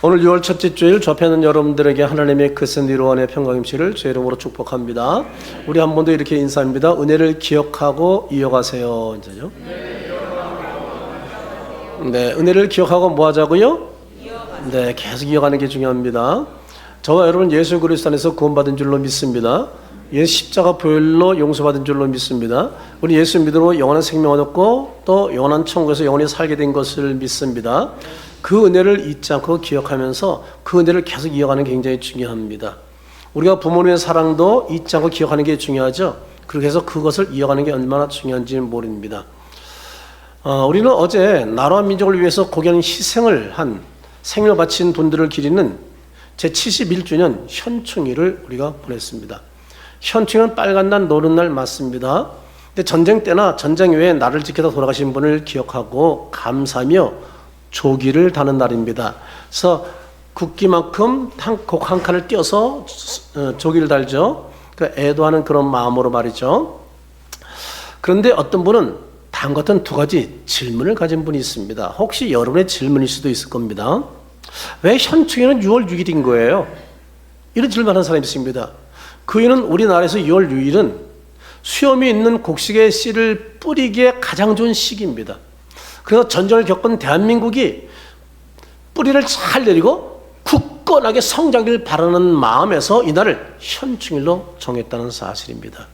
오늘 6월 첫째 주일 접하는 여러분들에게 하나님의 크신 위로원의 평강임시를 제 이름으로 축복합니다. 우리 한 번 더 이렇게 인사합니다. 은혜를 기억하고 이어가세요. 이제요. 네, 은혜를 기억하고 뭐 하자고요? 네, 계속 이어가는 게 중요합니다. 저와 여러분 예수 그리스도 안에서 구원받은 줄로 믿습니다. 예수 십자가 보혈로 용서받은 줄로 믿습니다. 우리 예수 믿음으로 영원한 생명을 얻고 또 영원한 천국에서 영원히 살게 된 것을 믿습니다. 그 은혜를 잊지 않고 기억하면서 그 은혜를 계속 이어가는 게 굉장히 중요합니다. 우리가 부모님의 사랑도 잊지 않고 기억하는 게 중요하죠. 그렇게 해서 그것을 이어가는 게 얼마나 중요한지 모릅니다. 우리는 어제 나라와 민족을 위해서 고귀한 희생을 한 생명을 바친 분들을 기리는 제71주년 현충일을 우리가 보냈습니다. 현충일은 빨간 날 노는 날 맞습니다. 근데 전쟁 때나 전쟁 외에 나를 지키다 돌아가신 분을 기억하고 감사하며 조기를 다는 날입니다. 그래서 국기만큼 곡 한 칸을 띄어서 조기를 달죠. 애도하는 그런 마음으로 말이죠. 그런데 어떤 분은 다음 같은 두 가지 질문을 가진 분이 있습니다. 혹시 여러분의 질문일 수도 있을 겁니다. 왜 현충일은 6월 6일인 거예요? 이런 질문하는 사람이 있습니다. 그 이유는 우리나라에서 6월 6일은 수염이 있는 곡식의 씨를 뿌리기에 가장 좋은 시기입니다. 그래서 전쟁을 겪은 대한민국이 뿌리를 잘 내리고 굳건하게 성장을 바라는 마음에서 이날을 현충일로 정했다는 사실입니다.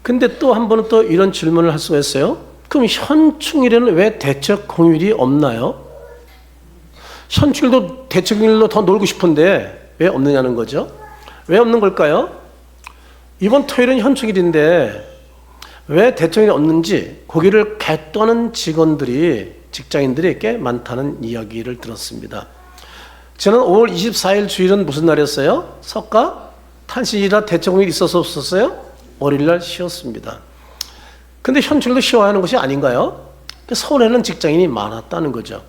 근데 또 한 번은 또 이런 질문을 할 수가 있어요. 그럼 현충일에는 왜 대책 공휴일이 없나요? 현충일도 대책 공휴일로 더 놀고 싶은데 왜 없느냐는 거죠. 왜 없는 걸까요? 이번 토요일은 현충일인데 왜 대책이 없는지 거기를 객도하는 직장인들이 꽤 많다는 이야기를 들었습니다. 지난 5월 24일 주일은 무슨 날이었어요? 석가 탄신일이라 대책공일이 있어서 없었어요? 월요일날 쉬었습니다. 근데 현충일도 쉬어야 하는 것이 아닌가요? 서울에는 직장인이 많았다는 거죠.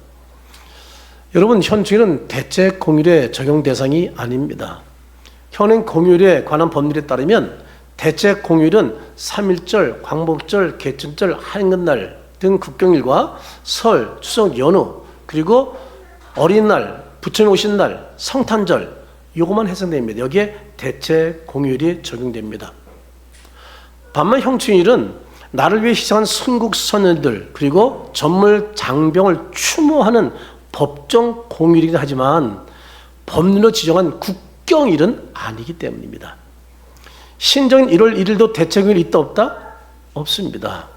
여러분, 현충일은 대책공휴일의 적용 대상이 아닙니다. 현행 공휴일에 관한 법률에 따르면 대책 공휴일은 3.1절, 광복절, 개천절, 한글날 등 국경일과 설, 추석 연휴, 그리고 어린날, 부처님 오신 날, 성탄절 이것만 해당됩니다. 여기에 대책 공휴일이 적용됩니다. 반면 현충일은 나를 위해 희생한 순국 선열들 그리고 전물 장병을 추모하는 법정 공휴일이긴 하지만 법률로 지정한 국경일은 아니기 때문입니다. 신정인 1월 1일도 대책일이 있다 없다? 없습니다.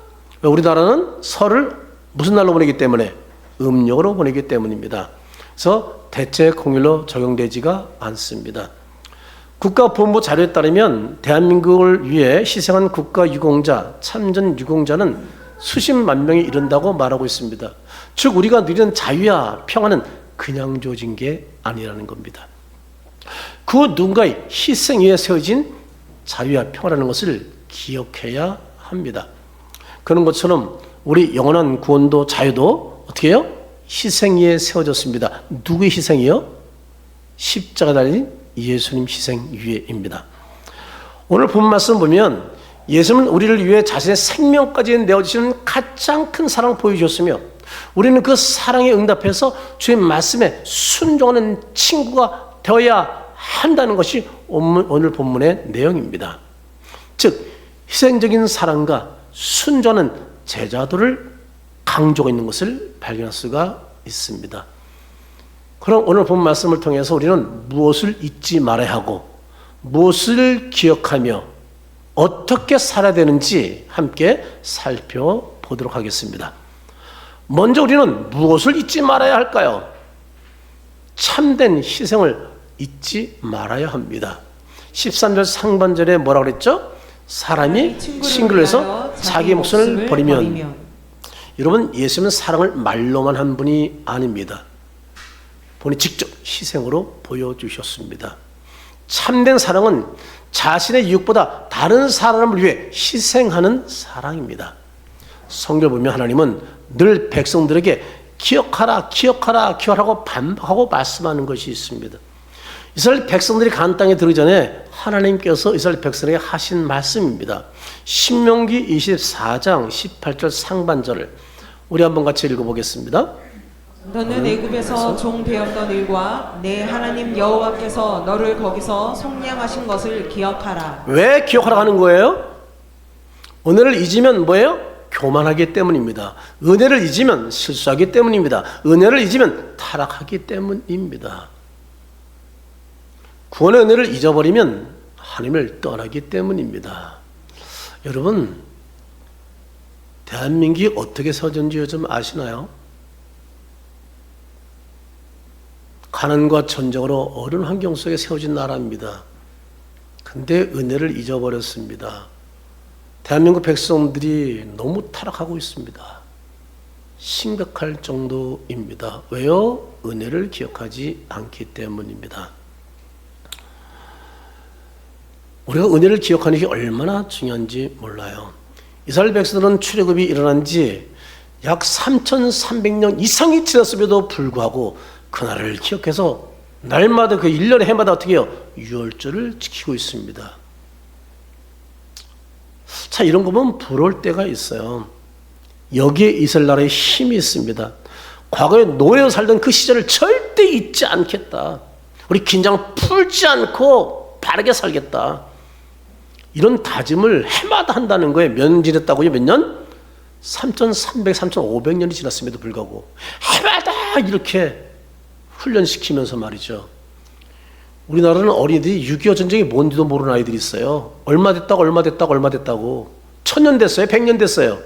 우리나라는 설을 무슨 날로 보내기 때문에? 음력으로 보내기 때문입니다. 그래서 대책공휴일로 적용되지가 않습니다. 국가보훈부 자료에 따르면 대한민국을 위해 희생한 국가유공자, 참전유공자는 수십만 명이 이른다고 말하고 있습니다. 즉 우리가 누리는 자유와 평화는 그냥 주어진 게 아니라는 겁니다. 그 누군가의 희생 위에 세워진 자유와 평화라는 것을 기억해야 합니다. 그런 것처럼 우리 영원한 구원도 자유도 어떻게 해요? 희생 위에 세워졌습니다. 누구의 희생이요? 십자가 달린 예수님 희생 위에입니다. 오늘 본 말씀 보면 예수님은 우리를 위해 자신의 생명까지 내어주시는 가장 큰 사랑을 보여주셨으며 우리는 그 사랑에 응답해서 주의 말씀에 순종하는 친구가 되어야 한다는 것이 오늘 본문의 내용입니다. 즉 희생적인 사랑과 순종하는 제자도를 강조하고 있는 것을 발견할 수가 있습니다. 그럼 오늘 본 말씀을 통해서 우리는 무엇을 잊지 말아야 하고 무엇을 기억하며 어떻게 살아야 되는지 함께 살펴보도록 하겠습니다. 먼저 우리는 무엇을 잊지 말아야 할까요? 참된 희생을 잊지 말아야 합니다. 13절 상반절에 뭐라고 그랬죠? 사람이 친구를 위해서 자기 목숨을 버리면 여러분 예수님은 사랑을 말로만 한 분이 아닙니다. 본인이 직접 희생으로 보여주셨습니다. 참된 사랑은 자신의 이웃보다 다른 사람을 위해 희생하는 사랑입니다. 성경을 보면 하나님은 늘 백성들에게 기억하라 기억하라 기억하라고 반복하고 말씀하는 것이 있습니다. 이스라엘 백성들이 가나안 땅에 들어오기 전에 하나님께서 이스라엘 백성에게 하신 말씀입니다. 신명기 24장 18절 상반절을 우리 한번 같이 읽어보겠습니다. 너는 애굽에서 종 되었던 일과 내 하나님 여호와께서 너를 거기서 속량하신 것을 기억하라. 왜 기억하라 하는 거예요? 은혜를 잊으면 뭐예요? 교만하기 때문입니다. 은혜를 잊으면 실수하기 때문입니다. 은혜를 잊으면 타락하기 때문입니다. 구원의 은혜를 잊어버리면 하나님을 떠나기 때문입니다. 여러분, 대한민국이 어떻게 세워졌는지 요즘 아시나요? 가난과 전쟁으로 어려운 환경 속에 세워진 나라입니다. 근데 은혜를 잊어버렸습니다. 대한민국 백성들이 너무 타락하고 있습니다. 심각할 정도입니다. 왜요? 은혜를 기억하지 않기 때문입니다. 우리가 은혜를 기억하는 게 얼마나 중요한지 몰라요. 이스라엘 백성들은 출애굽이 일어난 지 약 3,300년 이상이 지났음에도 불구하고 그날을 기억해서 날마다 그 1년에 해마다 어떻게 해요? 유월절을 지키고 있습니다. 자, 이런 거 보면 부러울 때가 있어요. 여기에 이스라엘 나라에 힘이 있습니다. 과거에 노예로 살던 그 시절을 절대 잊지 않겠다. 우리 긴장 풀지 않고 바르게 살겠다. 이런 다짐을 해마다 한다는 거예요. 몇 년 지났다고요? 몇 년? 3,300, 3,500년이 지났음에도 불구하고 해마다 이렇게 훈련시키면서 말이죠. 우리나라는 어린이들이 6.25 전쟁이 뭔지도 모르는 아이들이 있어요. 얼마 됐다고 얼마 됐다고 얼마 됐다고. 1000년 됐어요? 100년 됐어요?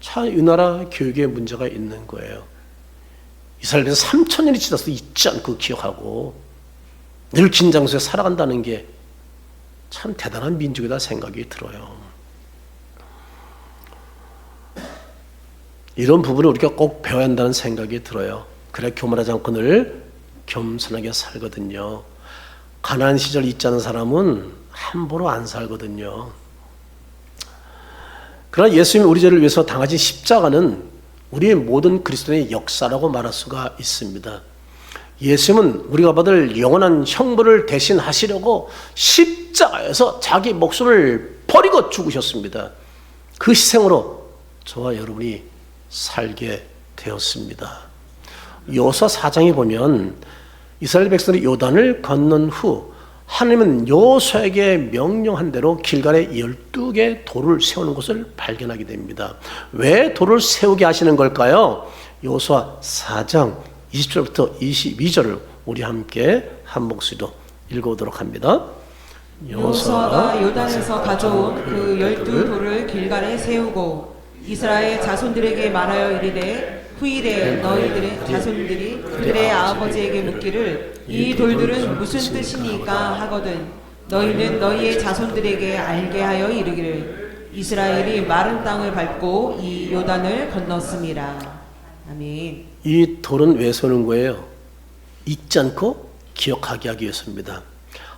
참 이 나라 교육에 문제가 있는 거예요. 이스라엘에서 3000년이 지나서 잊지 않고 기억하고 늘 긴장소에 살아간다는 게 참 대단한 민족이다 생각이 들어요. 이런 부분을 우리가 꼭 배워야 한다는 생각이 들어요. 그래 교만하지 않고 늘 겸손하게 살거든요. 가난한 시절 잊지 않은 사람은 함부로 안 살거든요. 그러나 예수님이 우리 죄를 위해서 당하신 십자가는 우리의 모든 그리스도인의 역사라고 말할 수가 있습니다. 예수님은 우리가 받을 영원한 형벌을 대신하시려고 십자가에서 자기 목숨을 버리고 죽으셨습니다. 그 희생으로 저와 여러분이 살게 되었습니다. 여호수아 4장에 보면 이스라엘 백성들이 요단을 건넌 후 하나님은 여호수아에게 명령한 대로 길갈에 12개 돌을 세우는 것을 발견하게 됩니다. 왜 돌을 세우게 하시는 걸까요? 여호수아 4장 20절부터 22절을 우리 함께 한 목소리로 읽어보도록 합니다. 여호수아가 요단에서 가져온 그 12돌을 길갈에 세우고 이스라엘 자손들에게 말하여 이르되 후일에 너희들의 자손들이 그들의 아버지에게 묻기를 이 돌들은 무슨 뜻이니까 하거든 너희는 너희의 자손들에게 알게 하여 이르기를 이스라엘이 마른 땅을 밟고 이 요단을 건넜음이라. 아멘. 이 돌은 왜 세우는 거예요? 잊지 않고 기억하게 하기 위해서입니다.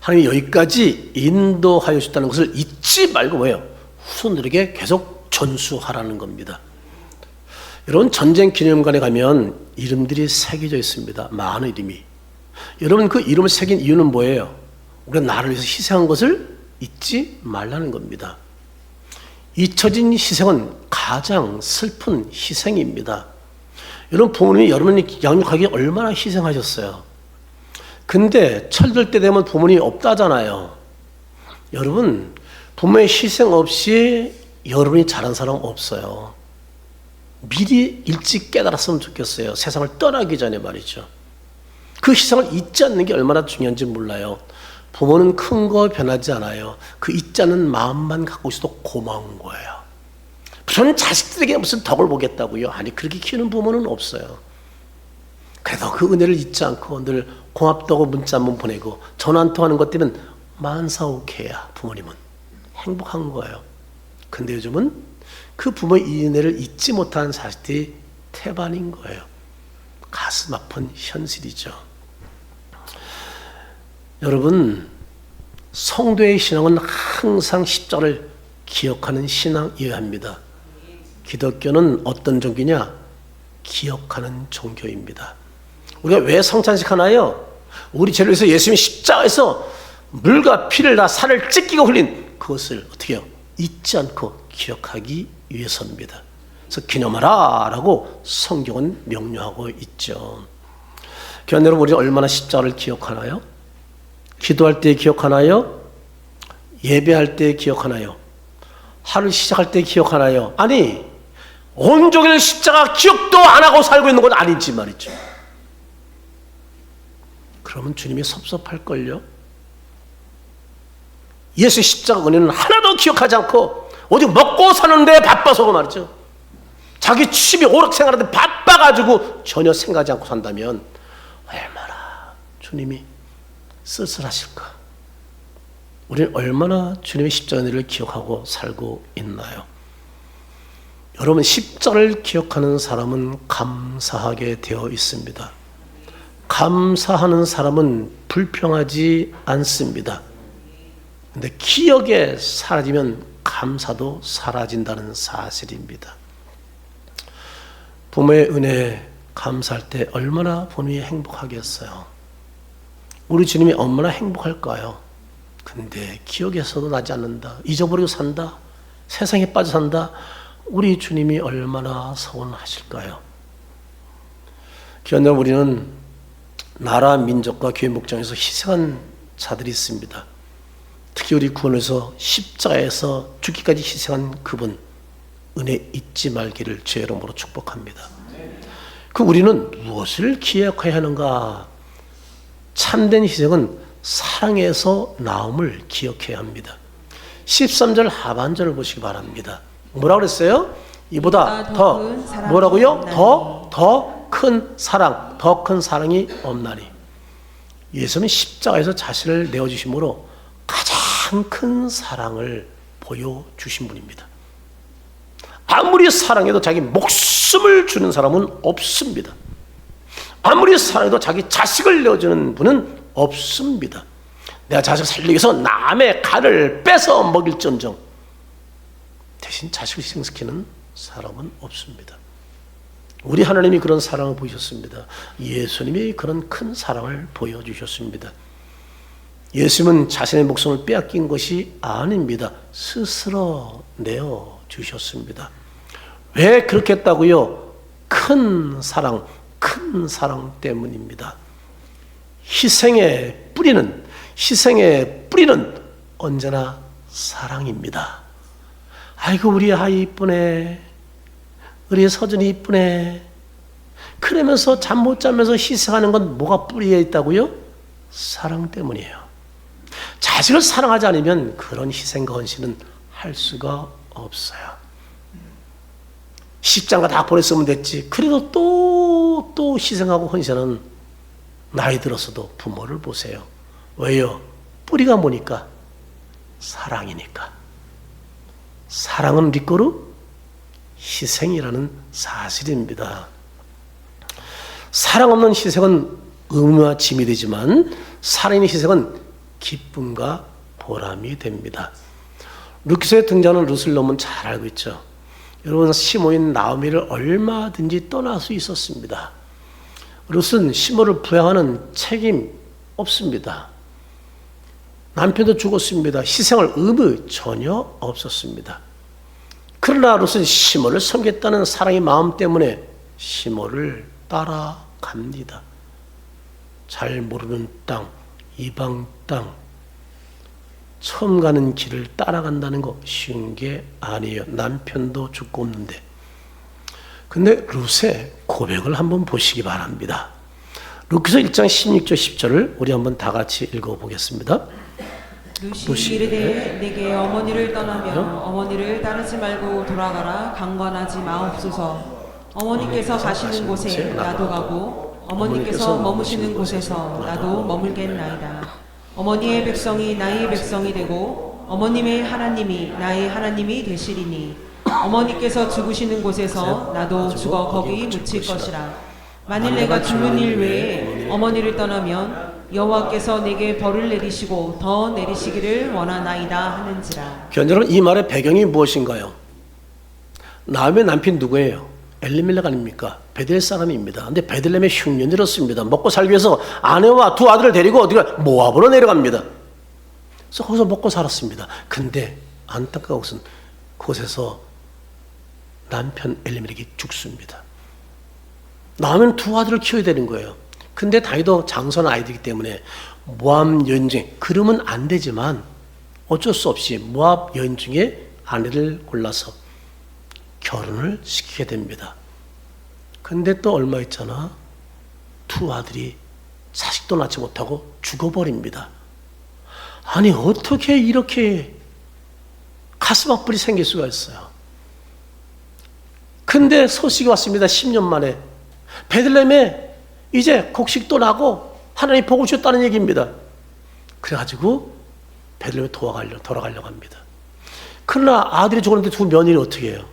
하나님이 여기까지 인도하여 주셨다는 것을 잊지 말고 뭐예요? 후손들에게 계속 전수하라는 겁니다. 여러분 전쟁 기념관에 가면 이름들이 새겨져 있습니다. 많은 이름이. 여러분 그 이름을 새긴 이유는 뭐예요? 우리가 나를 위해서 희생한 것을 잊지 말라는 겁니다. 잊혀진 희생은 가장 슬픈 희생입니다. 여러분 부모님이 여러분이 양육하기 얼마나 희생하셨어요. 근데 철들 때 되면 부모님이 없다잖아요. 여러분 부모의 희생 없이 여러분이 잘한 사람 없어요. 미리 일찍 깨달았으면 좋겠어요. 세상을 떠나기 전에 말이죠. 그 희생을 잊지 않는 게 얼마나 중요한지 몰라요. 부모는 큰 거 변하지 않아요. 그 잊지 않는 마음만 갖고 있어도 고마운 거예요. 저는 자식들에게 무슨 덕을 보겠다고요? 아니 그렇게 키우는 부모는 없어요. 그래도 그 은혜를 잊지 않고 늘 고맙다고 문자 한번 보내고 전화 한 통하는 것 때문에 만사오케야 부모님은 행복한 거예요. 근데 요즘은 그 부모의 이 은혜를 잊지 못한 자식들이 태반인 거예요. 가슴 아픈 현실이죠. 여러분 성도의 신앙은 항상 십자가를 기억하는 신앙이어야 합니다. 기독교는 어떤 종교냐? 기억하는 종교입니다. 우리가 왜 성찬식 하나요? 우리 죄를 위해서 예수님이 십자가에서 물과 피를 다 살을 찢기고 흘린 그것을 어떻게 해요? 잊지 않고 기억하기 위해서입니다. 그래서 기념하라 라고 성경은 명료하고 있죠. 교회 여러분, 우리 얼마나 십자가를 기억하나요? 기도할 때 기억하나요? 예배할 때 기억하나요? 하루 시작할 때 기억하나요? 아니, 온종일 십자가 기억도 안 하고 살고 있는 건 아닌지 말이죠. 그러면 주님이 섭섭할걸요? 예수의 십자가 은혜는 하나도 기억하지 않고 오직 먹고 사는데 바빠서 말이죠. 자기 취미 오락생활하는데 바빠가지고 전혀 생각하지 않고 산다면 얼마나 주님이 쓸쓸하실까? 우리는 얼마나 주님의 십자가 은혜를 기억하고 살고 있나요? 여러분, 십자가를 기억하는 사람은 감사하게 되어 있습니다. 감사하는 사람은 불평하지 않습니다. 근데 기억에 사라지면 감사도 사라진다는 사실입니다. 부모의 은혜에 감사할 때 얼마나 부모님이 행복하겠어요. 우리 주님이 얼마나 행복할까요? 근데 기억에서도 나지 않는다. 잊어버리고 산다. 세상에 빠져 산다. 우리 주님이 얼마나 서운하실까요? 귀한 여러분, 우리는 나라, 민족과 교회 목장에서 희생한 자들이 있습니다. 특히 우리 구원에서 십자가에서 죽기까지 희생한 그분 은혜 잊지 말기를 주의 이름으로 축복합니다. 그 우리는 무엇을 기억해야 하는가? 참된 희생은 사랑에서 나옴을 기억해야 합니다. 13절 하반절을 보시기 바랍니다. 뭐라고 그랬어요? 이보다 더 뭐라고요? 더 큰 사랑, 더 큰 사랑이 없나니. 예수는 십자가에서 자신을 내어주심으로 가장 큰 사랑을 보여주신 분입니다. 아무리 사랑해도 자기 목숨을 주는 사람은 없습니다. 아무리 사랑해도 자기 자식을 내어주는 분은 없습니다. 내가 자식을 살리기 위해서 남의 간을 뺏어 먹일지언정 대신 자식을 희생시키는 사람은 없습니다. 우리 하나님이 그런 사랑을 보이셨습니다. 예수님이 그런 큰 사랑을 보여주셨습니다. 예수님은 자신의 목숨을 빼앗긴 것이 아닙니다. 스스로 내어주셨습니다. 왜 그렇게 했다고요? 큰 사랑 때문입니다. 희생의 뿌리는 언제나 사랑입니다. 아이고, 우리 아이 이쁘네. 우리 서준이 이쁘네. 그러면서 잠 못 자면서 희생하는 건 뭐가 뿌리에 있다고요? 사랑 때문이에요. 자식을 사랑하지 않으면 그런 희생과 헌신은 할 수가 없어요. 십장가 다 보냈으면 됐지. 그래도 또 희생하고 헌신하는 나이 들어서도 부모를 보세요. 왜요? 뿌리가 뭐니까? 사랑이니까. 사랑은 리꼬르 희생이라는 사실입니다. 사랑 없는 희생은 의무와 짐이 되지만 살아있는 희생은 기쁨과 보람이 됩니다. 루키스에 등장하는 룻을 너무 잘 알고 있죠. 여러분, 시모인 나오미를 얼마든지 떠날 수 있었습니다. 룻은 시모를 부양하는 책임 없습니다. 남편도 죽었습니다. 희생할 의무 전혀 없었습니다. 그러나 룻은 시모를 섬겼다는 사랑의 마음 때문에 시모를 따라갑니다. 잘 모르는 땅, 이방 땅, 처음 가는 길을 따라간다는 거 쉬운 게 아니에요. 남편도 죽고 없는데. 근데 룻의 고백을 한번 보시기 바랍니다. 룻기서 1장 16절 10절을 우리 한번 다 같이 읽어보겠습니다. 룻이 이르되 내게 어머니를 떠나며 어머니를 따르지 말고 돌아가라. 강권하지 마옵소서. 어머니께서 가시는 곳에 나도 가고 어머니께서 머무시는 곳에서 나도 머물겠나이다. 어머니의 백성이 나의 백성이 되고 어머님의 하나님이 나의 하나님이 되시리니 어머니께서 죽으시는 곳에서 나도 죽어 거기 묻힐 것이라. 만일 내가 죽는 일 외에 어머니를 떠나면 여호와께서 내게 벌을 내리시고 더 내리시기를 원하나이다 하는지라. 여러분, 이 말의 배경이 무엇인가요? 나오미의 남편 누구예요? 엘리멜렉 아닙니까? 베들레헴 사람입니다. 근데 베들레헴에 흉년이 들었습니다. 먹고 살기 위해서 아내와 두 아들을 데리고 어디가 모압으로 내려갑니다. 그래서 거기서 먹고 살았습니다. 근데 안타까운 것은 그곳에서 남편 엘리멜렉이 죽습니다. 나오면 두 아들을 키워야 되는 거예요. 근데 다윗도 장선 아이들이기 때문에 모압 여인 중에, 그러면 안 되지만 어쩔 수 없이 모압 여인 중에 아내를 골라서 결혼을 시키게 됩니다. 근데 또 얼마 있잖아. 두 아들이 자식도 낳지 못하고 죽어버립니다. 아니 어떻게 이렇게 가슴 아플이 생길 수가 있어요. 근데 소식이 왔습니다. 10년 만에 베들레헴에 이제 곡식도 나고 하나님 복을 주셨다는 얘기입니다. 그래가지고 베들레헴에 돌아가려고 합니다. 그러나 아들이 죽었는데 두 며느리 어떻게 해요?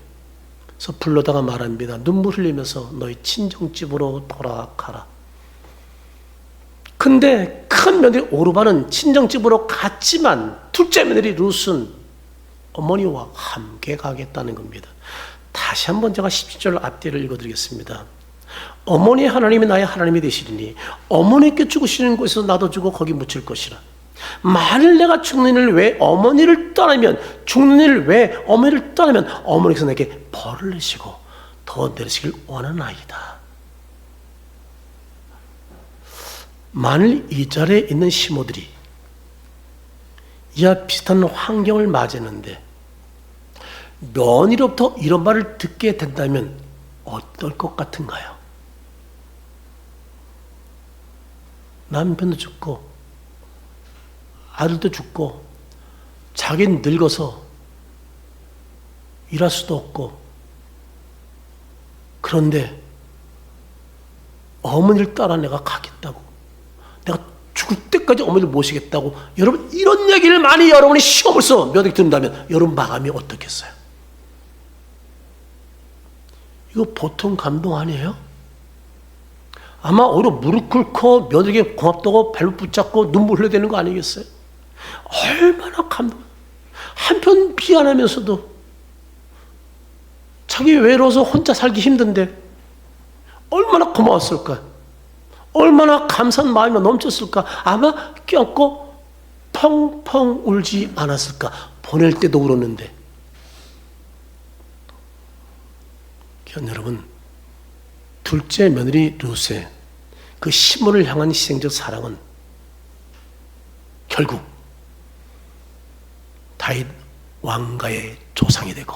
그래서 불러다가 말합니다. 눈물 흘리면서 너희 친정집으로 돌아가라. 근데 큰 며느리 오르바는 친정집으로 갔지만 둘째 며느리 룻은 어머니와 함께 가겠다는 겁니다. 다시 한번 제가 17절 앞뒤를 읽어드리겠습니다. 어머니 하나님이 나의 하나님이 되시리니 어머니께 죽으시는 곳에서 나도 죽어 거기 묻힐 것이라. 만일 내가 죽는 일을 왜 어머니를 떠나면, 죽는 일을 왜 어머니를 떠나면 어머니께서 내게 벌을 내시고 더 내리시길 원하나이다. 만일 이 자리에 있는 시모들이 이와 비슷한 환경을 맞이했는데 며느리로부터 이런 말을 듣게 된다면 어떨 것 같은가요? 남편도 죽고 아들도 죽고 자기는 늙어서 일할 수도 없고, 그런데 어머니를 따라 내가 가겠다고, 내가 죽을 때까지 어머니를 모시겠다고, 여러분 이런 얘기를 많이 여러분이 시험을 써 며느리 듣는다면 여러분 마음이 어떻겠어요? 이거 보통 감동 아니에요? 아마 오히려 무릎 꿇고 며느리에게 고맙다고 발로 붙잡고 눈물 흘려야 되는 거 아니겠어요? 얼마나 감동. 한편 미안하면서도 자기 외로워서 혼자 살기 힘든데 얼마나 고마웠을까, 얼마나 감사한 마음이 넘쳤을까. 아마 껴안고 펑펑 울지 않았을까. 보낼 때도 울었는데. 여러분, 둘째 며느리 룻의 그 시므를 향한 희생적 사랑은 결국 다윗 왕가의 조상이 되고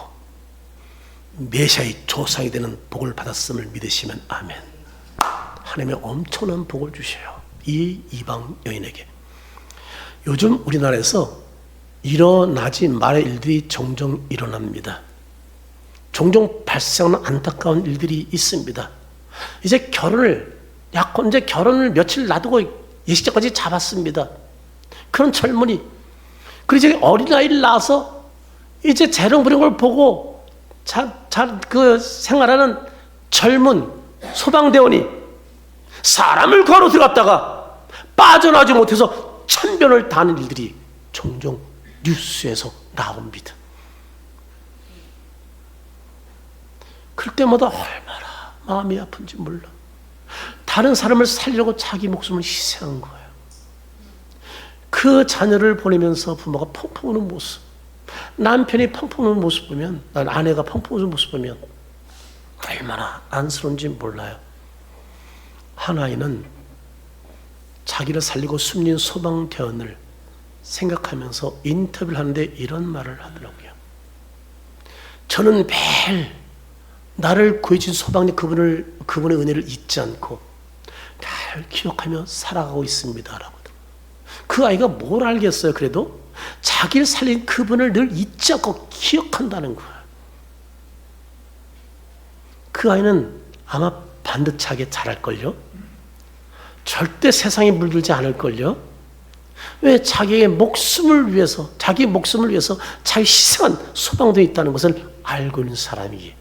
메시아의 조상이 되는 복을 받았음을 믿으시면 아멘. 하나님의 엄청난 복을 주셔요, 이 이방 여인에게. 요즘 우리나라에서 일어나지 말할 일들이 종종 일어납니다. 종종 발생하는 안타까운 일들이 있습니다. 이제 이제 결혼을 며칠 놔두고 예식장까지 잡았습니다. 그런 젊은이, 그리고 이제 어린아이를 낳아서 이제 재롱 부린 걸 보고 그 생활하는 젊은 소방대원이 사람을 걸어 들어갔다가 빠져나오지 못해서 천변을 당하는 일들이 종종 뉴스에서 나옵니다. 그럴 때마다 얼마나 마음이 아픈지 몰라. 다른 사람을 살리려고 자기 목숨을 희생한 거예요. 그 자녀를 보내면서 부모가 펑펑 우는 모습, 남편이 펑펑 우는 모습 보면, 아내가 펑펑 우는 모습 보면 얼마나 안쓰러운지 몰라요. 한 아이는 자기를 살리고 숨진 소방대원을 생각하면서 인터뷰를 하는데 이런 말을 하더라고요. 저는 매일 나를 구해준 소방대 그분의 은혜를 잊지 않고 늘 기억하며 살아가고 있습니다라고. 그 아이가 뭘 알겠어요? 그래도 자기를 살린 그분을 늘 잊지 않고 기억한다는 거예요. 그 아이는 아마 반듯하게 자랄걸요? 절대 세상에 물들지 않을걸요? 왜? 자기의 목숨을 위해서, 자기 목숨을 위해서 자기 희생한 소방대에 있다는 것을 알고 있는 사람이기에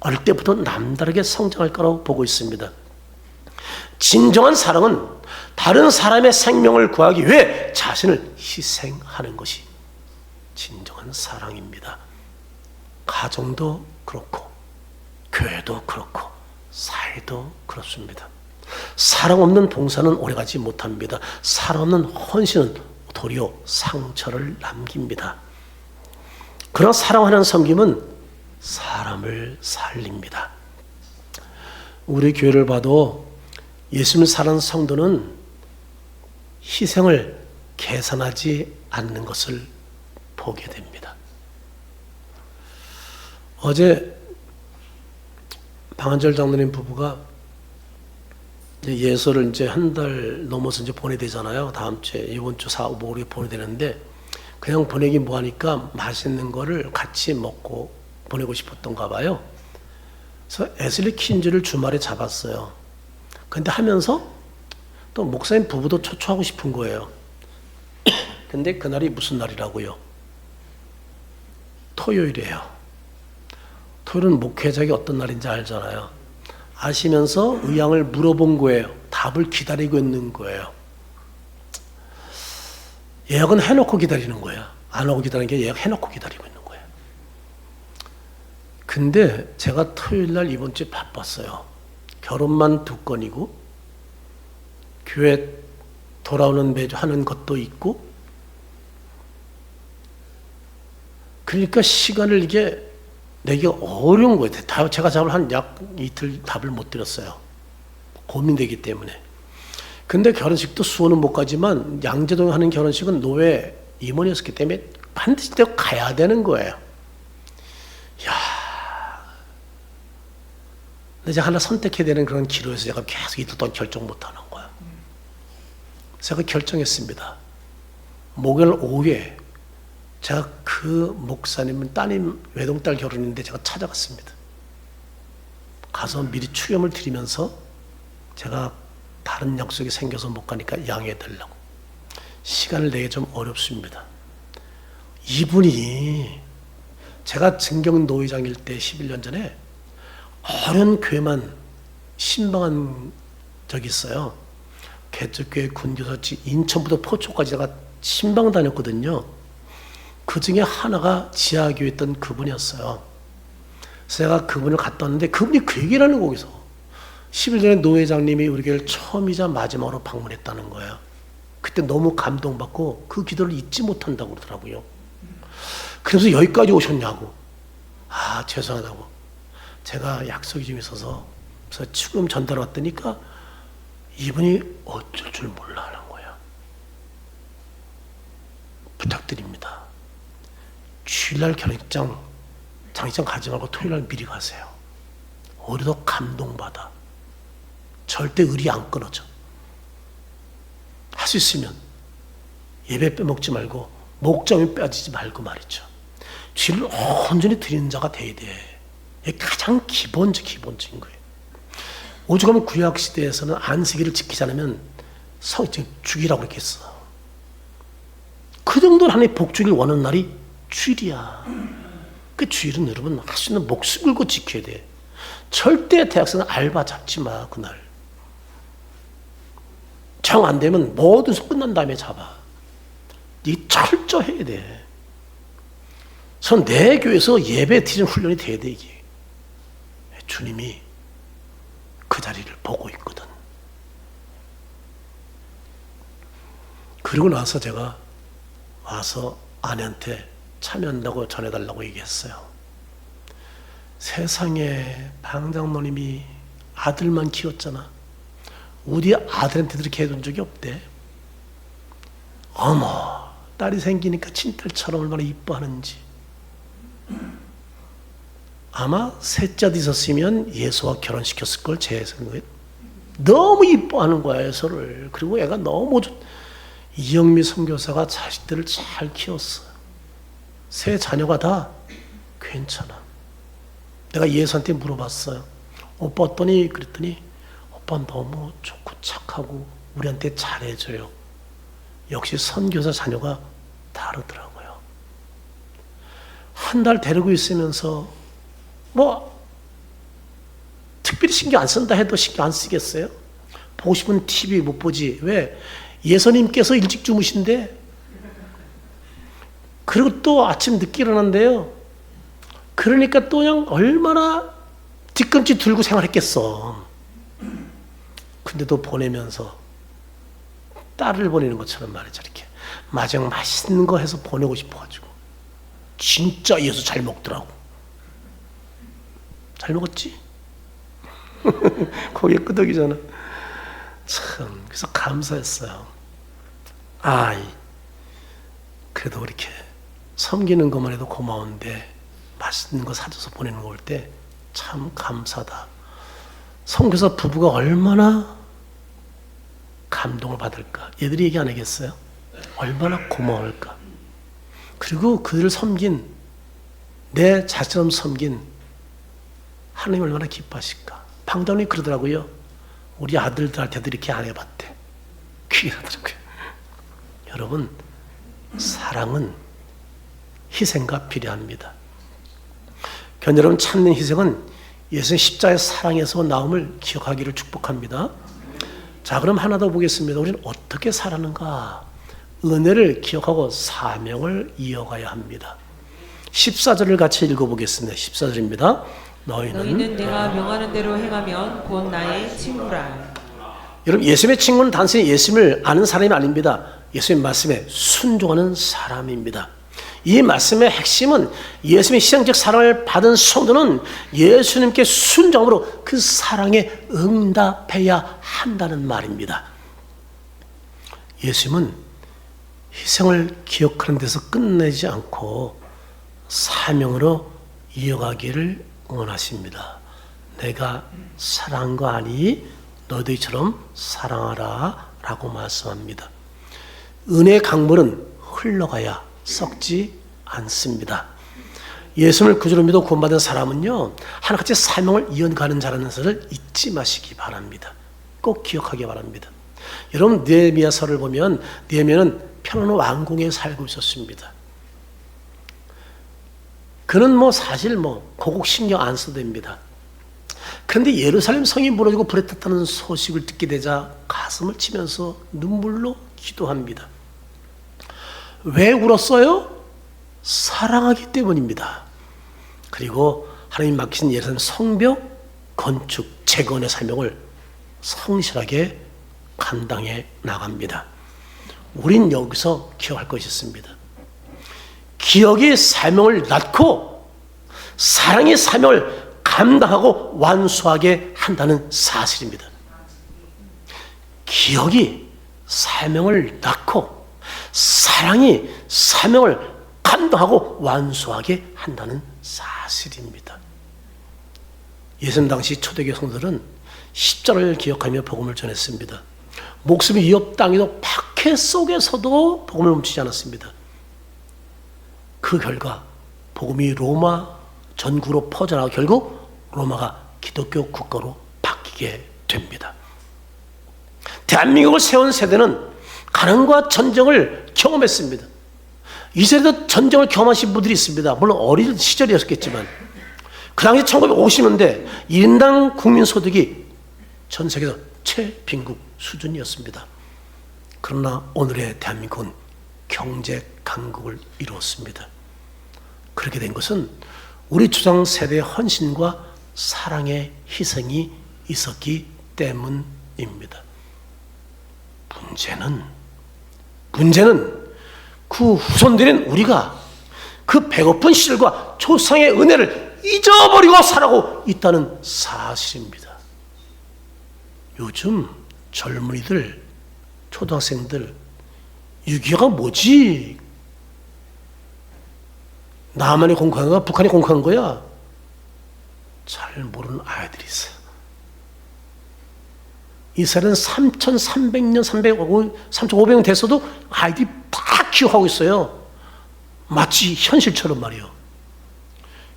어릴 때부터 남다르게 성장할 거라고 보고 있습니다. 진정한 사랑은 다른 사람의 생명을 구하기 위해 자신을 희생하는 것이 진정한 사랑입니다. 가정도 그렇고 교회도 그렇고 사회도 그렇습니다. 사랑 없는 봉사는 오래가지 못합니다. 사랑 없는 헌신은 도리어 상처를 남깁니다. 그러나 사랑하는 섬김은 사람을 살립니다. 우리 교회를 봐도 예수님을 사랑하는 성도는 희생을 계산하지 않는 것을 보게 됩니다. 어제 방한절 장로님 부부가 예서를 이제 한 달 넘어서 이제 보내야 되잖아요. 다음 주에, 이번 주 4, 5, 6에 보내야 되는데, 그냥 보내기 뭐하니까 맛있는 거를 같이 먹고 보내고 싶었던가 봐요. 그래서 애슬리 킨즈를 주말에 잡았어요. 근데 하면서 또 목사님 부부도 초청하고 싶은 거예요. 근데 그날이 무슨 날이라고요? 토요일이에요. 토요일은 목회자가 어떤 날인지 알잖아요. 아시면서 의향을 물어본 거예요. 답을 기다리고 있는 거예요. 예약은 해놓고 기다리는 거야. 안 하고 기다리는 게 예약해놓고 기다리고 있는 거예요. 근데 제가 토요일 날 이번 주에 바빴어요. 결혼만 2건이고 교회 돌아오는 매주 하는 것도 있고, 그러니까 시간을 이게 내기가 어려운 거예요. 제가 답을 한 약 이틀 답을 못 드렸어요. 고민되기 때문에. 근데 결혼식도 수원은 못 가지만 양재동에 하는 결혼식은 노회 임원이었기 때문에 반드시 가야 되는 거예요. 근데 제가 하나 선택해야 되는 그런 기로에서 제가 계속 이틀 동안 결정 못 하는 거예요. 제가 결정했습니다. 목요일 오후에 제가 그 목사님은 따님 외동딸 결혼인데 제가 찾아갔습니다. 가서 미리 축염을 드리면서 제가 다른 약속이 생겨서 못 가니까 양해해 달라고. 시간을 내기 좀 어렵습니다. 이분이 제가 증경 노회장일 때 11년 전에 어려운 교회만 신방한 적이 있어요. 개척교회 군교사치 인천부터 포초까지 제가 신방 다녔거든요. 그 중에 하나가 지하교회 있던 그분이었어요. 그래서 제가 그분을 갔다 왔는데 그분이 그 얘기를 하는 거기서 10일 전에 노 회장님이 우리 교회를 처음이자 마지막으로 방문했다는 거예요. 그때 너무 감동받고 그 기도를 잊지 못한다고 그러더라고요. 그래서 여기까지 오셨냐고. 죄송하다고. 제가 약속이 좀 있어서 그래서 지금 전달 왔다니까 이분이 어쩔 줄 몰라 하는 거예요. 부탁드립니다. 주일날 장례장 가지 말고 토요일날 미리 가세요. 오히려 감동받아. 절대 의리 안 끊어져. 할 수 있으면 예배 빼먹지 말고 목장에 빠지지 말고 말이죠. 주일을 온전히 드리는 자가 돼야 돼. 이게 가장 기본적인 거예요. 오죽하면 구약 시대에서는 안식일을 지키지 않으면 죽이라고 그랬겠어. 그 정도로 하나님의 복주기를 원하는 날이 주일이야. 그 주일은 여러분 할 수 있는 목숨 걸고 지켜야 돼. 절대 대학생은 알바 잡지 마, 그날. 정 안 되면 모든 수 끝난 다음에 잡아. 이 철저해야 돼. 전 내 교회에서 예배 드리는 훈련이 돼야 돼, 이게. 주님이 그 자리를 보고 있거든. 그리고 나서 제가 와서 아내한테 참여한다고 전해달라고 얘기했어요. 세상에 방장로님이 아들만 키웠잖아. 우리 아들한테도 이렇게 해준 적이 없대. 어머, 딸이 생기니까 친딸처럼 얼마나 이뻐하는지. 아마 셋째 있었으면 예수와 결혼시켰을 걸 제 생각에. 너무 이뻐하는 거야, 예수를. 그리고 애가 너무 이영미 선교사가 자식들을 잘 키웠어. 세 자녀가 다 괜찮아. 내가 예수한테 물어봤어요. 오빠 어떠니? 그랬더니 오빠 너무 좋고 착하고 우리한테 잘해줘요. 역시 선교사 자녀가 다르더라고요. 한 달 데리고 있으면서 특별히 신경 안 쓴다 해도 신경 안 쓰겠어요? 보고 싶은 TV 못 보지. 왜? 예수님께서 일찍 주무신대. 그리고 또 아침 늦게 일어난대요. 그러니까 또 그냥 얼마나 뒤꿈치 들고 생활했겠어. 근데도 보내면서 딸을 보내는 것처럼 말이죠. 이렇게 마지막 맛있는 거 해서 보내고 싶어가지고. 진짜 예수 잘 먹더라고. 잘 먹었지? 고개 끄덕이잖아. 참, 그래서 감사했어요. 그래도 이렇게 섬기는 것만 해도 고마운데 맛있는 거 사줘서 보내는 거 올 때 참 감사다. 선교사 부부가 얼마나 감동을 받을까. 얘들이 얘기 안 하겠어요? 얼마나 고마울까. 그리고 그들을 섬긴, 내 자처럼 섬긴 하나님 얼마나 기뻐하실까. 방장님이 그러더라고요. 우리 아들들한테도 이렇게 안 해봤대. 그 얘기 하더라고요. 여러분, 사랑은 희생가 필요합니다. 여러분, 참는 희생은 예수의 십자가의 사랑에서 나옴을 기억하기를 축복합니다. 자, 그럼 하나 더 보겠습니다. 우리는 어떻게 살았는가? 은혜를 기억하고 사명을 이어가야 합니다. 14절을 같이 읽어보겠습니다. 14절입니다. 너희는 내가 명하는 대로 행하면 곧 나의 친구라. 여러분, 예수님의 친구는 단순히 예수님을 아는 사람이 아닙니다. 예수님 말씀에 순종하는 사람입니다. 이 말씀의 핵심은 예수님의 희생적 사랑을 받은 성도는 예수님께 순종으로 그 사랑에 응답해야 한다는 말입니다. 예수님은 희생을 기억하는 데서 끝내지 않고 사명으로 이어가기를 원하십니다. 내가 사랑한 거 아니 너희들처럼 사랑하라 라고 말씀합니다. 은혜의 강물은 흘러가야 썩지 않습니다. 예수님을 구주로 믿어 구원받은 사람은요, 하나같이 사명을 이어가는 자라는 것을 잊지 마시기 바랍니다. 꼭 기억하기 바랍니다. 여러분, 느헤미야서를 보면 느헤미야는 편안한 왕궁에 살고 있었습니다. 그는 사실 고국 신경 안 써도 됩니다. 그런데 예루살렘 성이 무너지고 불에 탔다는 소식을 듣게 되자 가슴을 치면서 눈물로 기도합니다. 왜 울었어요? 사랑하기 때문입니다. 그리고 하나님 맡기신 예루살렘 성벽 건축 재건의 사명을 성실하게 감당해 나갑니다. 우린 여기서 기억할 것이 있습니다. 기억이 사명을 낳고 사랑이 사명을 감당하고 완수하게 한다는 사실입니다. 기억이 사명을 낳고 사랑이 사명을 감당하고 완수하게 한다는 사실입니다. 예수님 당시 초대교회 성도들은 십자가를 기억하며 복음을 전했습니다. 목숨이 위협당해도 박해 속에서도 복음을 멈추지 않았습니다. 그 결과 복음이 로마 전국으로 퍼져나가 결국 로마가 기독교 국가로 바뀌게 됩니다. 대한민국을 세운 세대는 가난과 전쟁을 경험했습니다. 이 세대도 전쟁을 경험하신 분들이 있습니다. 물론 어린 시절이었겠지만 그 당시 1950년대 1인당 국민소득이 전 세계에서 최빈국 수준이었습니다. 그러나 오늘의 대한민국은 경제 강국을 이루었습니다. 그렇게 된 것은 우리 조상 세대의 헌신과 사랑의 희생이 있었기 때문입니다. 문제는 그 후손들인 우리가 그 배고픈 시절과 조상의 은혜를 잊어버리고 살아가고 있다는 사실입니다. 요즘 젊은이들, 초등학생들 6.25가 뭐지? 남한이 공격한 거야? 북한이 공격한 거야? 잘 모르는 아이들이 있어요. 이스라엘은 3,300년, 3,500년 됐어도 아이들이 다 기억하고 있어요. 마치 현실처럼 말이에요.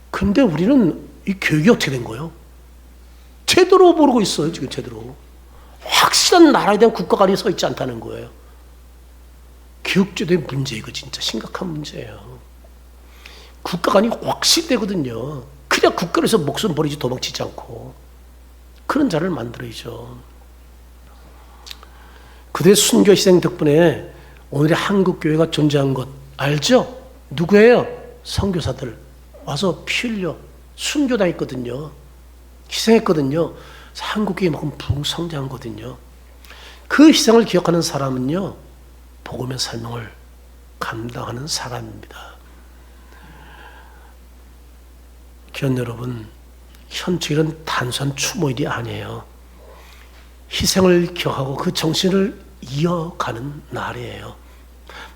근데 우리는 이 교육이 어떻게 된 거예요? 제대로 모르고 있어요, 지금 제대로. 확실한 나라에 대한 국가관이 서 있지 않다는 거예요. 교육제도의 문제, 이거 진짜 심각한 문제예요. 국가관이 확실되거든요. 그냥 국가에서 목숨 버리지 도망치지 않고. 그런 자를 만들어야죠. 그들의 순교 희생 덕분에 오늘의 한국교회가 존재한 것 알죠? 누구예요? 선교사들 와서 피 흘려 순교당했거든요. 희생했거든요. 한국교회만큼 부흥성장한 거거든요. 그 희생을 기억하는 사람은요, 복음의 설명을 감당하는 사람입니다. 기원 여러분, 현충일은 단순한 추모일이 아니에요. 희생을 기억하고 그 정신을 이어가는 날이에요.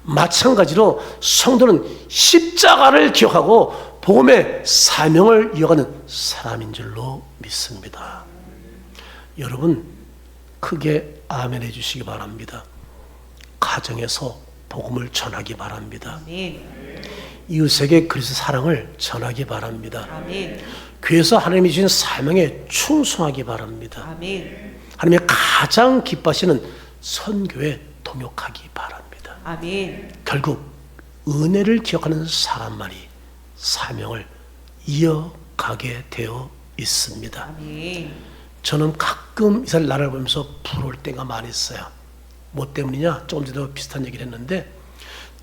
마찬가지로 성도는 십자가를 기억하고 복음의 사명을 이어가는 사람인 줄로 믿습니다. 여러분 크게 아멘 해주시기 바랍니다. 가정에서 복음을 전하기 바랍니다. 아멘. 이웃에게 그리스도 사랑을 전하기 바랍니다. 아멘. 교회에서 하나님이 주신 사명에 충성하기 바랍니다. 아멘. 하나님의 가장 기뻐하시는 선교에 동역하기 바랍니다. 아멘. 결국 은혜를 기억하는 사람만이 사명을 이어가게 되어 있습니다. 아멘. 저는 가끔 이스라엘 나라를 보면서 부러울 때가 많이 있어요. 뭐 때문이냐? 조금 전에 비슷한 얘기를 했는데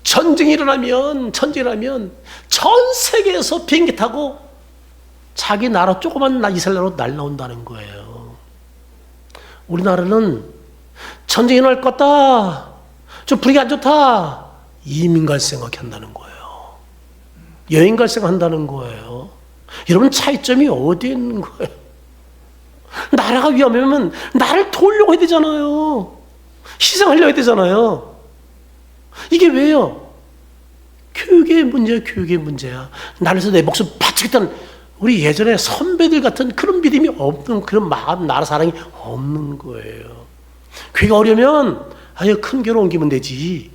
전쟁이 일어나면 전 세계에서 비행기 타고 자기 나라 조그만 이스라엘 나라로 날라온다는 거예요. 우리나라는 전쟁이 일어날 것 같다, 좀 분위기 안 좋다, 이민 갈 생각한다는 거예요. 여행 갈 생각한다는 거예요. 여러분 차이점이 어디에 있는 거예요? 나라가 위험하면 나를 도우려고 해야 되잖아요. 희생하려고 해야 되잖아요. 이게 왜요? 교육의 문제야, 교육의 문제야. 나를 위해서 내 목숨 바치겠다는 우리 예전에 선배들 같은 그런 믿음이 없는, 그런 마음, 나라 사랑이 없는 거예요. 교회가 어려면 아유 큰 교회로 옮기면 되지.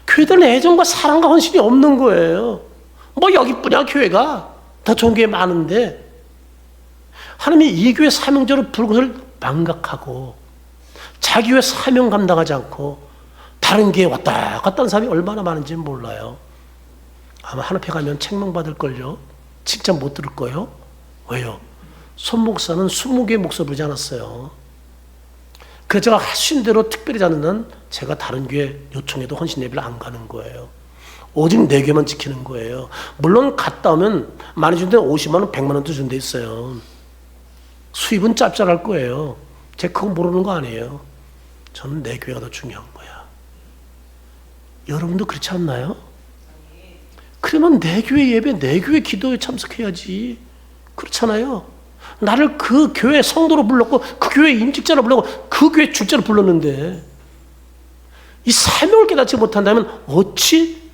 교회들은 애정과 사랑과 헌신이 없는 거예요. 뭐 여기뿐이야 교회가. 더 좋은 교회 많은데 하나님이 이 교회 사명자로 부른 것을 망각하고 자기 교회 사명 감당하지 않고 다른 교회 왔다 갔다 하는 사람이 얼마나 많은지 몰라요. 아마 하나회 가면 책망받을걸요. 칭찬 못 들을 거예요. 왜요? 손 목사는 20개의 목사 부르지 않았어요. 그래서 제가 하신 대로 특별히 자는 난 제가 다른 교회 요청해도 헌신 예배를 안 가는 거예요. 오직 내 교회만 지키는 거예요. 물론 갔다 오면 많이 준 데 50만 원, 100만 원도 준 데 있어요. 수입은 짭짤할 거예요. 제가 그거 모르는 거 아니에요. 저는 내 교회가 더 중요한 거야. 여러분도 그렇지 않나요? 그러면 내 교회 예배, 내 교회 기도에 참석해야지. 그렇잖아요. 나를 그 교회 성도로 불렀고 그 교회 임직자로 불렀고 그 교회 출자로 불렀는데 이 사명을 깨닫지 못한다면 어찌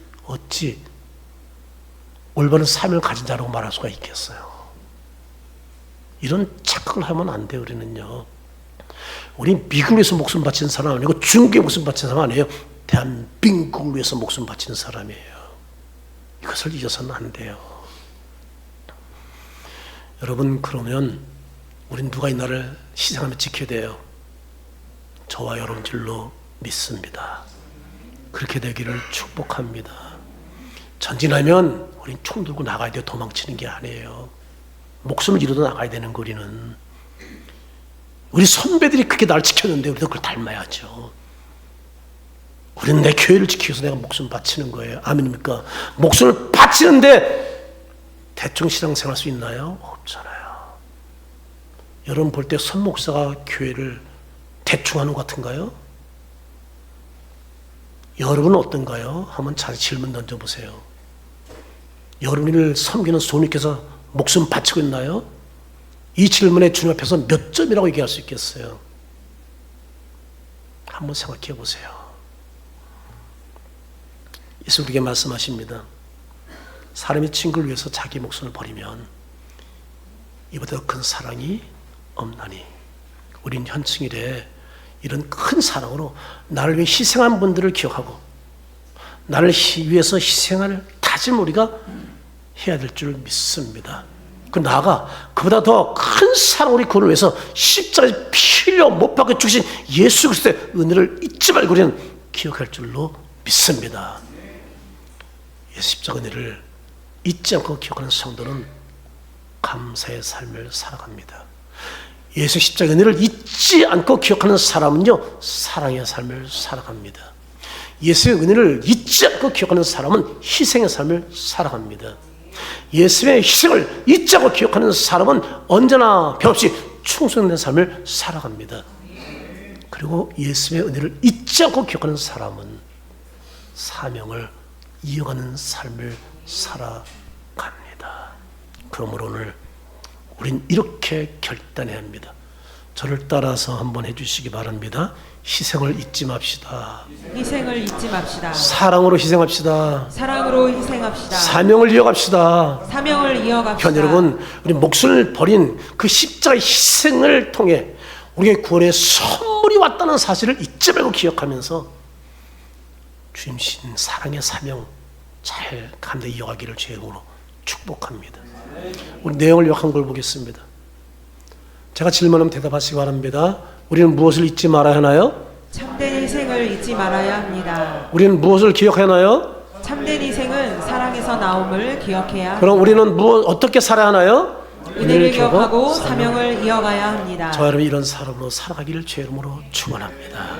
올바른 사명을 가진 자라고 말할 수가 있겠어요. 이런 착각을 하면 안 돼요. 우리는요. 우리 미국을 위해서 목숨 바치는 사람 아니고 중국에 목숨 바치는 사람 아니에요. 대한민국을 위해서 목숨 바치는 사람이에요. 이것을 잊어서는 안 돼요. 여러분 그러면 우린 누가 이 나라를 희생하며 지켜야 돼요? 저와 여러분 줄로 믿습니다. 그렇게 되기를 축복합니다. 전진하면 우린 총 들고 나가야 돼요. 도망치는 게 아니에요. 목숨을 잃어도 나가야 되는 거리는. 우리 선배들이 그렇게 나를 지켰는데 우리도 그걸 닮아야죠. 우리는 내 교회를 지키기 위해서 내가 목숨 바치는 거예요. 아멘입니까? 목숨을 바치는데 대충 신앙생활 할 수 있나요? 없잖아요. 여러분 볼 때 선 목사가 교회를 대충 하는 것 같은가요? 여러분은 어떤가요? 한번 잘 질문 던져보세요. 여러분을 섬기는 손님께서 목숨 바치고 있나요? 이 질문에 주님 앞에서 몇 점이라고 얘기할 수 있겠어요? 한번 생각해 보세요. 예수 우리에게 말씀하십니다. 사람이 친구를 위해서 자기 목숨을 버리면 이보다 큰 사랑이 없나니. 우린 현충일에 이런 큰 사랑으로 나를 위해 희생한 분들을 기억하고 나를 위해서 희생할 다짐 우리가 해야 될 줄 믿습니다. 그 나아가 그보다 더 큰 사랑 우리 그를 위해서 십자가에 피 흘려 못 박혀 죽으신 예수 그리스도의 은혜를 잊지 말고 우리는 기억할 줄로 믿습니다. 예수 십자가 은혜를 잊지 않고 기억하는 성도는 감사의 삶을 살아갑니다. 예수 십자가 은혜를 잊지 않고 기억하는 사람은요 사랑의 삶을 살아갑니다. 예수의 은혜를 잊지 않고 기억하는 사람은 희생의 삶을 살아갑니다. 예수의 희생을 잊지 않고 기억하는 사람은 언제나 변함없이 충성된 삶을 살아갑니다. 그리고 예수의 은혜를 잊지 않고 기억하는 사람은 사명을 이어가는 삶을 살아갑니다. 그러므로 오늘 우린 이렇게 결단해야 합니다. 저를 따라서 한번 해주시기 바랍니다. 희생을 잊지 맙시다. 희생을 잊지 맙시다. 사랑으로 희생합시다. 사랑으로 희생합시다. 사명을 이어갑시다. 사명을 이어갑시다. 현 여러분, 우리 목숨을 버린 그 십자가의 희생을 통해 우리의 구원의 선물이 왔다는 사실을 잊지 말고 기억하면서 주님 신 사랑의 사명 잘 감당히 이어가기를 주의 이름으로 축복합니다. 우리 내용을 요약한 걸 보겠습니다. 제가 질문하면 대답하시기 바랍니다. 우리는 무엇을 잊지 말아야 하나요? 참된 희생을 잊지 말아야 합니다. 우리는 무엇을 기억해야 하나요? 참된 희생은 사랑에서 나옴을 기억해야 그럼 우리는 어떻게 살아야 하나요? 은혜를 기억하고 사명을 이어가야 합니다. 저 여러분 이런 사람으로 살아가기를 주의 이름으로 축원합니다.